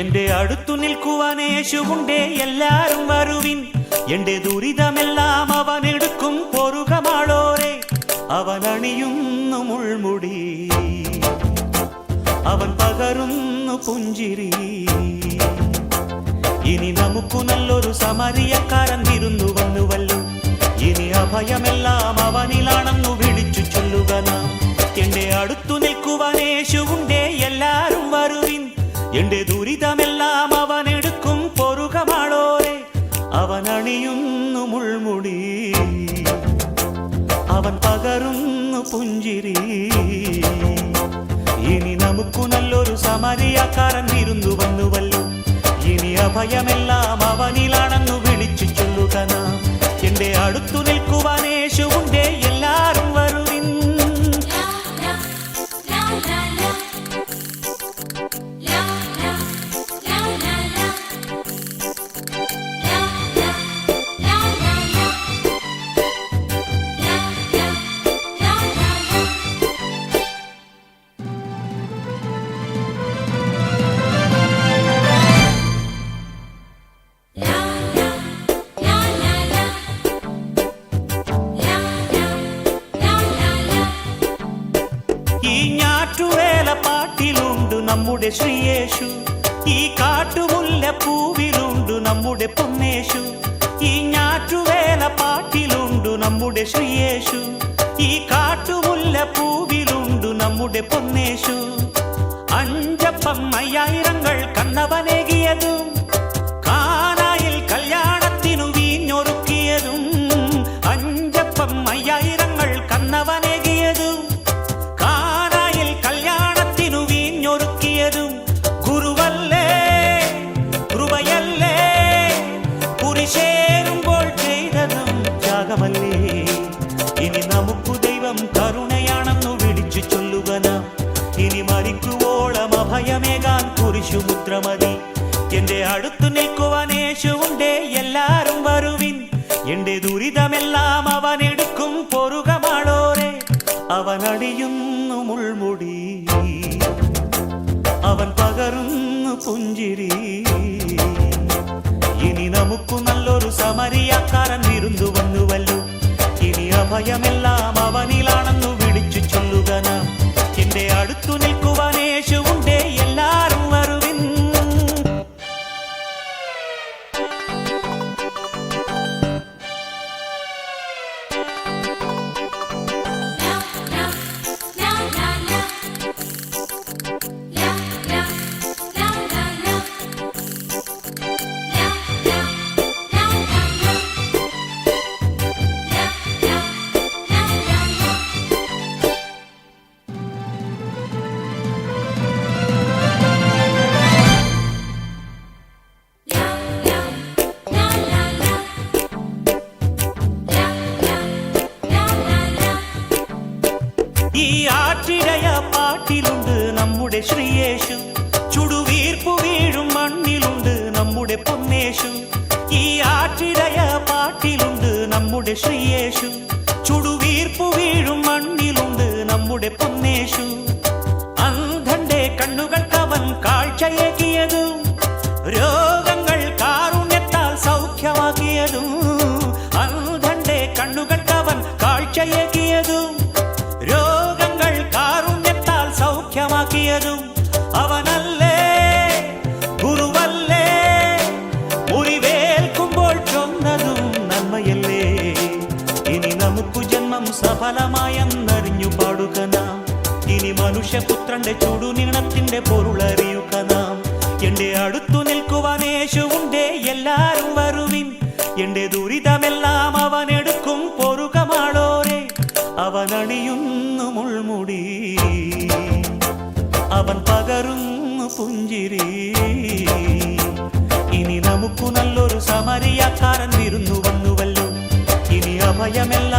എന്റെ അടുത്തു നിൽക്കുവാൻ യേശുവുണ്ടേ, എല്ലാരും വരുവിൻ. എന്റെ ദുരിതമെല്ലാം അവനെടുക്കും, പൊറുകമാളോരെ. അവൻ അണിയുന്നു മുൾമുടി, അവൻ പകരുന്നു പുഞ്ചിരി. ഇനി നമുക്കു നല്ലൊരു സമരിയക്കാരൻ വിരുന്നു വന്നുവല്ലോ. ഇനി അഭയമെല്ലാം അവനിലാണെന്നു വിളിച്ചു ചൊല്ലുക നാം. എന്റെ അടുത്തു നിൽക്കുവാൻ യേശുവുണ്ടേ, എല്ലാരും വരുവിൻ. എന്റെ ദുരിതമെല്ലാം അവനെടുക്കും, പൊറുകമാളോരെ. അവൻ അണിയുന്നു മുൾമുടി, അവൻ പകരുന്നു പുഞ്ചിരി. ഇനി നമുക്കു നല്ലൊരു സമരിയക്കാരൻ വിരുന്നു വന്നുവല്ലോ. ഇനി അഭയമെല്ലാം അവനിലാണെന്നു വിളിച്ചു ചൊല്ലുക നാം. എന്റെ അടുത്തു നിൽക്കുവാൻ യേശുവുണ്ടേ, എല്ലാരും വരുവിൻ. ഈ ഞാറ്റുവേല പാട്ടിലുണ്ട് നമ്മുടെ ശ്രീയേശു, ഈ കാട്ടുമുല്ല പൂവിലുണ്ട് നമ്മുടെ പൊന്നേശു. ഈ ഞാറ്റുവേല പാട്ടിലുണ്ട് നമ്മുടെ ശ്രീയേശു, ഈ കാട്ടുമുല്ല പൂവിലുണ്ട് നമ്മുടെ പൊന്നേശു. അഞ്ചപ്പം 5000 കണ്ണവനേകിയതും, കാനായിൽ കല്യാണത്തിനു വീഞ്ഞൊരുക്കിയതും. അഞ്ചപ്പം 5000 കണ്ണവനേകിയതും, കാനായിൽ കല്യാണത്തിനു വീഞ്ഞൊരുക്കിയതും. ഗുരുവല്ലേ, കൃപയല്ലേ, കുരിശേറുമ്പോൾ ചെയ്തതും ത്യാഗമല്ലേ. ഇനി നമുക്കു ദൈവം കരുണയാണെന്നു വിളിച്ചു ചൊല്ലുക നാം. ഇനി മരിക്കുവോളം അഭയമേകാൻ കുരിശുമുദ്ര മതി. എന്റെ അടുത്തു നിൽക്കുവാൻ യേശുവുണ്ടേ, എല്ലാരും വരുവിൻ. എന്റെ ദുരിതമെല്ലാം അവനെടുക്കും, പൊറുകമാളോരെ. അവൻ അണിയുന്നു മുൾമുടി, അവൻ പകരുന്നു പുഞ്ചിരി. ഇനി നമുക്കു നല്ലൊരു സമരിയക്കാരൻ വിരുന്നു വന്നുവല്ലോ. ഇനി അഭയമെല്ലാം അവനിലാണെന്നു വിളിച്ചു ചൊല്ലുക നാം. എന്റെ അടുത്തു നിൽക്കുവാൻ യേശുവുണ്ടേ, എല്ലാരും വരുവിൻ. ഈ ആറ്റിടയ പാട്ടിലുണ്ട് നമ്മുടെ ശ്രീയേശു, ചുടുവീർപ്പു വീഴും മണ്ണിലുണ്ട് നമ്മുടെ പൊന്നേശു. ഈ ആറ്റിടയ പാട്ടിലുണ്ട് നമ്മുടെ ശ്രീയേശു, ചുടുവീർപ്പു വീഴും മണ്ണിലുണ്ട് നമ്മുടെ പൊന്നേശു. അന്ധന്റെ കണ്ണുകൾക്കവൻ കാഴ്ചയേകിയതും, രോഗങ്ങൾ കാരുണ്യത്താൽ സൗഖ്യമാക്കിയതും. അന്ധന്റെ കണ്ണുകൾക്കവൻ കാഴ്ചയേകിയതും, രോഗങ്ങൾ കാരുണ്യത്താൽ സൗഖ്യമാക്കിയതും. അവനല്ലേ, ഗുരുവല്ലേ, മുറിവേൽക്കുമ്പോൾ ചൊന്നതും നന്മയല്ലേ. ഇനി നമുക്കു ജന്മം സഫലമായെന്നറിഞ്ഞു പാടുക നാം. ഇനി മനുഷ്യപുത്രന്റെ ചുടുനീണത്തിന്റെ പൊരുളറിയുക നാം. എന്റെ അടുത്തു നിൽക്കുവാൻ യേശുവുണ്ടേ, എല്ലാരും വരുവിൻ. എന്റെ ദുരിതമെല്ലാം അവനെടുക്കും, പൊറുകമാളോരെ. അവൻ അണിയുന്നു മുൾമുടി, അവൻ പകരുന്നു പുഞ്ചിരി. ഇനി നമുക്കു നല്ലൊരു സമരിയക്കാരൻ വിരുന്നു വന്നുവല്ലോ. ഇനി അഭയമെല്ലാം